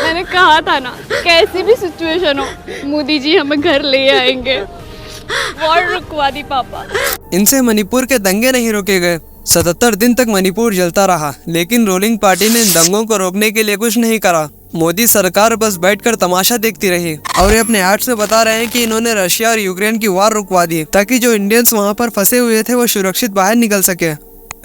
मैंने कहा था ना, कैसी भी सिचुएशन हो मोदी जी हमें घर ले आएंगे। वॉर रुकवा दी पापा। इनसे मणिपुर के दंगे नहीं रोके गए। 77 दिन तक मणिपुर जलता रहा, लेकिन रूलिंग पार्टी ने इन दंगों को रोकने के लिए कुछ नहीं करा। मोदी सरकार बस बैठकर तमाशा देखती रही और ये अपने एड्स में बता रहे हैं कि इन्होंने रशिया और यूक्रेन की वार रुकवा दी ताकि जो इंडियंस वहां पर फंसे हुए थे वो सुरक्षित बाहर निकल सके।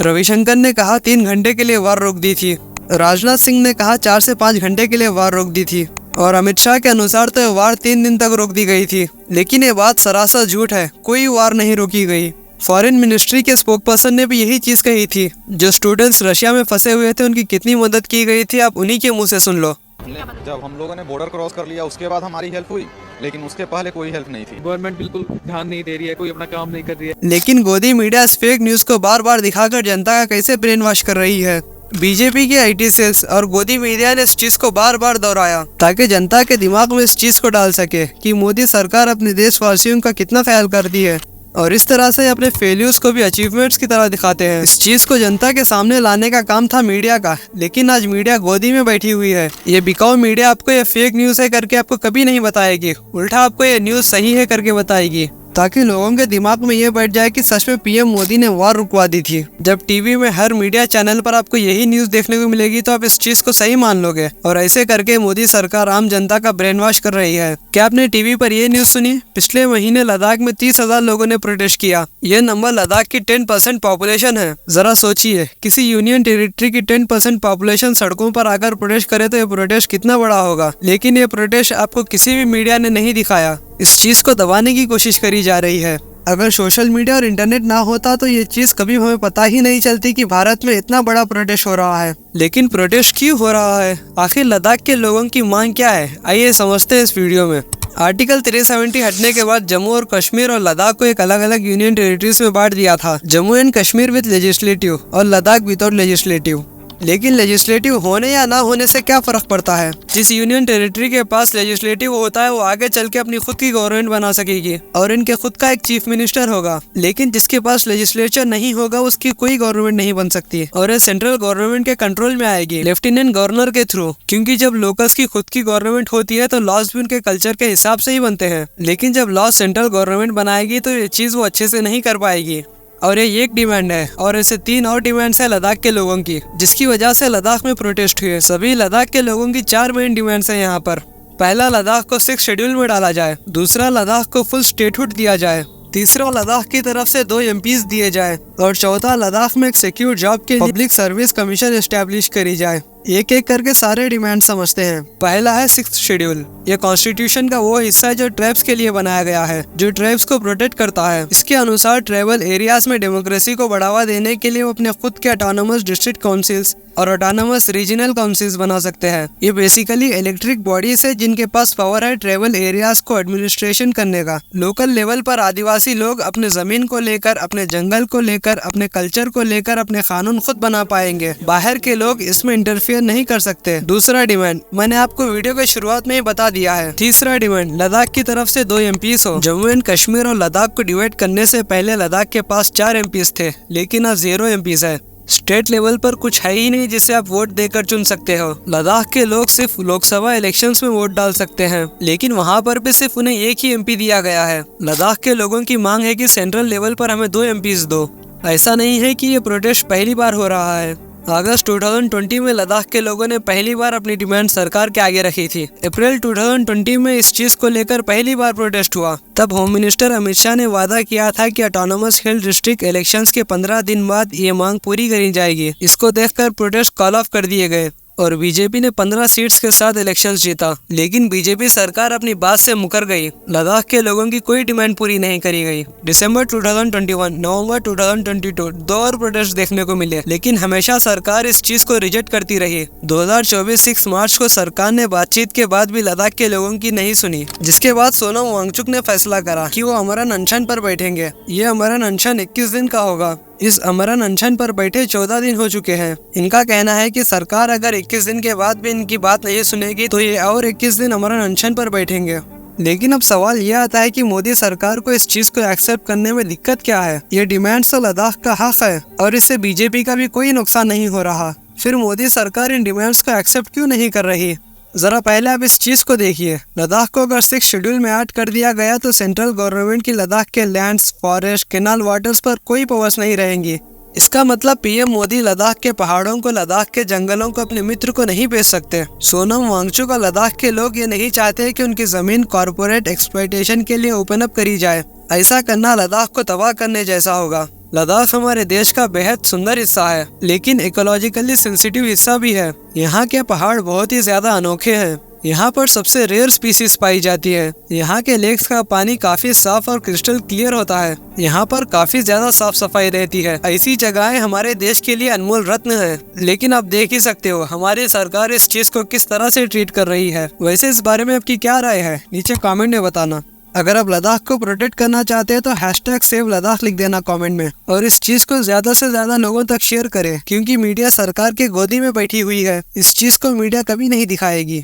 रविशंकर ने कहा 3 घंटे के लिए वार रोक दी थी। राजनाथ सिंह ने कहा 4 से 5 घंटे के लिए वार रोक दी थी और अमित शाह के अनुसार तो ये वार 3 दिन तक रोक दी गई थी। लेकिन ये बात सरासर झूठ है, कोई वार नहीं रोकी गई। फॉरेन मिनिस्ट्री के स्पोकपर्सन ने भी यही चीज कही थी। जो स्टूडेंट्स रशिया में फंसे हुए थे उनकी कितनी मदद की गई थी, आप उन्हीं के मुंह से सुन लो। जब हम लोगों ने बॉर्डर क्रॉस कर लिया उसके बाद हमारी हेल्प हुई, लेकिन उसके पहले कोई हेल्प नहीं थी। गवर्नमेंट बिल्कुल ध्यान नहीं दे रही है, कोई अपना काम नहीं कर रही है। लेकिन गोदी मीडिया इस फेक न्यूज को बार बार दिखाकर जनता का कैसे ब्रेन वॉश कर रही है। बीजेपी के आईटी सेल्स और गोदी मीडिया ने इस चीज को बार बार दोहराया ताकि जनता के दिमाग में इस चीज को डाल सके कि मोदी सरकार अपने देशवासियों का कितना ख्याल करती है और इस तरह से अपने फेल्यूर्स को भी अचीवमेंट्स की तरह दिखाते हैं। इस चीज को जनता के सामने लाने का काम था मीडिया का, लेकिन आज मीडिया गोदी में बैठी हुई है। ये बिकाऊ मीडिया आपको ये फेक न्यूज है करके आपको कभी नहीं बताएगी, उल्टा आपको ये न्यूज सही है करके बताएगी ताकि लोगों के दिमाग में ये बैठ जाए कि सच में पीएम मोदी ने वार रुकवा दी थी। जब टीवी में हर मीडिया चैनल पर आपको यही न्यूज देखने को मिलेगी तो आप इस चीज को सही मान लोगे और ऐसे करके मोदी सरकार आम जनता का ब्रेन वॉश कर रही है। क्या आपने टीवी पर ये न्यूज सुनी? पिछले महीने लद्दाख में 30,000 लोगों ने प्रोटेस्ट किया। ये नंबर लद्दाख की 10% पॉपुलेशन है। जरा सोचिए, किसी यूनियन टेरिटरी की 10% पॉपुलेशन सड़कों पर आकर प्रोटेस्ट करे तो ये प्रोटेस्ट कितना बड़ा होगा। लेकिन ये प्रोटेस्ट आपको किसी भी मीडिया ने नहीं दिखाया। इस चीज को दबाने की कोशिश करी जा रही है। अगर सोशल मीडिया और इंटरनेट ना होता तो ये चीज कभी हमें पता ही नहीं चलती कि भारत में इतना बड़ा प्रोटेस्ट हो रहा है। लेकिन प्रोटेस्ट क्यों हो रहा है? आखिर लद्दाख के लोगों की मांग क्या है? आइए समझते हैं इस वीडियो में। आर्टिकल 370 हटने के बाद जम्मू और कश्मीर और लद्दाख को एक अलग अलग यूनियन टेरिटरीज में बांट दिया था। Jammu and Kashmir with legislative और लद्दाख विदाउट लेजिस्लेटिव। लेकिन लेजिस्लेटिव होने या ना होने से क्या फर्क पड़ता है? जिस यूनियन टेरिटरी के पास लेजिस्लेटिव होता है वो आगे चल के अपनी खुद की गवर्नमेंट बना सकेगी और इनके खुद का एक चीफ मिनिस्टर होगा। लेकिन जिसके पास लेजिस्लेचर नहीं होगा उसकी कोई गवर्नमेंट नहीं बन सकती और ये सेंट्रल गवर्नमेंट के कंट्रोल में आएगी लेफ्टिनेंट गवर्नर के थ्रू। क्योंकि जब लोकल्स की खुद की गवर्नमेंट होती है तो लॉज भी उनके कल्चर के हिसाब से ही बनते हैं। लेकिन जब लॉज सेंट्रल गवर्नमेंट बनाएगी तो ये चीज वो अच्छे से नहीं कर पाएगी। और ये एक डिमांड है और ऐसे 3 और डिमांड्स है लद्दाख के लोगों की, जिसकी वजह से लद्दाख में प्रोटेस्ट हुए। सभी लद्दाख के लोगों की 4 मेन डिमांड्स है यहाँ पर। पहला, लद्दाख को 6th शेड्यूल में डाला जाए। दूसरा, लद्दाख को फुल स्टेटहुड दिया जाए। तीसरा, लद्दाख की तरफ से 2 MPs दिए जाए और चौथा, लद्दाख में एक सिक्योर जॉब के पब्लिक सर्विस कमीशन एस्टेब्लिश करी जाए। एक एक करके सारे डिमांड समझते हैं। पहला है 6th शेड्यूल। यह कॉन्स्टिट्यूशन का वो हिस्सा है जो ट्राइब्स के लिए बनाया गया है, जो ट्राइब्स को प्रोटेक्ट करता है। इसके अनुसार ट्राइबल एरियाज में डेमोक्रेसी को बढ़ावा देने के लिए वो अपने खुद के ऑटोनोमस डिस्ट्रिक्ट काउंसिल्स और ऑटोनोमस रीजनल काउंसिल्स बना सकते हैं। ये बेसिकली इलेक्ट्रिक बॉडीज है जिनके पास पावर है ट्राइबल एरियाज को एडमिनिस्ट्रेशन करने का। लोकल लेवल पर आदिवासी लोग अपने जमीन को लेकर, अपने जंगल को लेकर, अपने कल्चर को लेकर अपने कानून खुद बना पाएंगे। बाहर के लोग इसमें इंटरफेयर नहीं कर सकते। दूसरा डिमांड मैंने आपको वीडियो के शुरुआत में ही बता दिया है। तीसरा डिमांड, लद्दाख की तरफ से 2 MPs हो। जम्मू एंड कश्मीर और लद्दाख को डिवाइड करने से पहले लद्दाख के पास 4 MPs थे, लेकिन अब 0 MPs है। स्टेट लेवल पर कुछ है ही नहीं जिसे आप वोट देकर चुन सकते हो। लद्दाख के लोग सिर्फ लोकसभा इलेक्शंस में वोट डाल सकते हैं, लेकिन वहाँ पर भी सिर्फ उन्हें एक ही MP दिया गया है। लद्दाख के लोगों की मांग है कि सेंट्रल लेवल पर हमें 2 MPs दो। ऐसा नहीं है कि ये प्रोटेस्ट पहली बार हो रहा है। अगस्त 2020 में लद्दाख के लोगों ने पहली बार अपनी डिमांड सरकार के आगे रखी थी। अप्रैल 2020 में इस चीज को लेकर पहली बार प्रोटेस्ट हुआ। तब होम मिनिस्टर अमित शाह ने वादा किया था कि ऑटोनोमस हिल डिस्ट्रिक्ट इलेक्शंस के 15 दिन बाद ये मांग पूरी करी जाएगी। इसको देखकर प्रोटेस्ट कॉल ऑफ कर दिए गए और बीजेपी ने 15 सीट्स के साथ इलेक्शंस जीता। लेकिन बीजेपी सरकार अपनी बात से मुकर गई। लद्दाख के लोगों की कोई डिमांड पूरी नहीं करी गई। दिसंबर 2021, नवंबर 2022 2 और प्रोटेस्ट देखने को मिले, लेकिन हमेशा सरकार इस चीज को रिजेक्ट करती रही। 2024 6 मार्च को सरकार ने बातचीत के बाद भी लद्दाख के लोगों की नहीं सुनी, जिसके बाद सोनम वांगचुक ने फैसला करा कि वो अमरन अनशन पर बैठेंगे। ये अमरन अनशन 21 दिन का होगा। इस अमरन अनशन पर बैठे 14 दिन हो चुके हैं। इनका कहना है कि सरकार अगर 21 दिन के बाद भी इनकी बात नहीं सुनेगी तो ये और 21 दिन अमरन अनशन पर बैठेंगे। लेकिन अब सवाल यह आता है कि मोदी सरकार को इस चीज को एक्सेप्ट करने में दिक्कत क्या है? ये डिमांड तो लद्दाख का हक है और इससे बीजेपी का भी कोई नुकसान नहीं हो रहा। फिर मोदी सरकार इन डिमांड्स को एक्सेप्ट क्यों नहीं कर रही? जरा पहले आप इस चीज को देखिए, लद्दाख को अगर 6 शेड्यूल में ऐड कर दिया गया तो सेंट्रल गवर्नमेंट की लद्दाख के लैंड्स, फॉरेस्ट, कैनाल वाटर्स पर कोई पावर्स नहीं रहेंगी। इसका मतलब पीएम मोदी लद्दाख के पहाड़ों को, लद्दाख के जंगलों को अपने मित्र को नहीं बेच सकते। सोनम वांगचुक और लद्दाख के लोग ये नहीं चाहते कि उनकी जमीन कॉर्पोरेट एक्सप्लॉयटेशन के लिए ओपन अप करी जाए। ऐसा करना लद्दाख को तबाह करने जैसा होगा। लद्दाख हमारे देश का बेहद सुंदर हिस्सा है, लेकिन इकोलॉजिकली सेंसिटिव हिस्सा भी है। यहाँ के पहाड़ बहुत ही ज्यादा अनोखे हैं। यहाँ पर सबसे रेयर स्पीसीज पाई जाती है। यहाँ के लेक्स का पानी काफी साफ और क्रिस्टल क्लियर होता है। यहाँ पर काफी ज्यादा साफ सफाई रहती है। ऐसी जगहें हमारे देश के लिए अनमोल रत्न है। लेकिन आप देख ही सकते हो हमारी सरकार इस चीज को किस तरह से ट्रीट कर रही है। वैसे इस बारे में आपकी क्या राय है, नीचे कमेंट में बताना। अगर आप लद्दाख को प्रोटेक्ट करना चाहते हैं तो #SaveLadakh लिख देना कमेंट में, और इस चीज को ज्यादा से ज्यादा लोगों तक शेयर करें, क्योंकि मीडिया सरकार के गोदी में बैठी हुई है। इस चीज को मीडिया कभी नहीं दिखाएगी।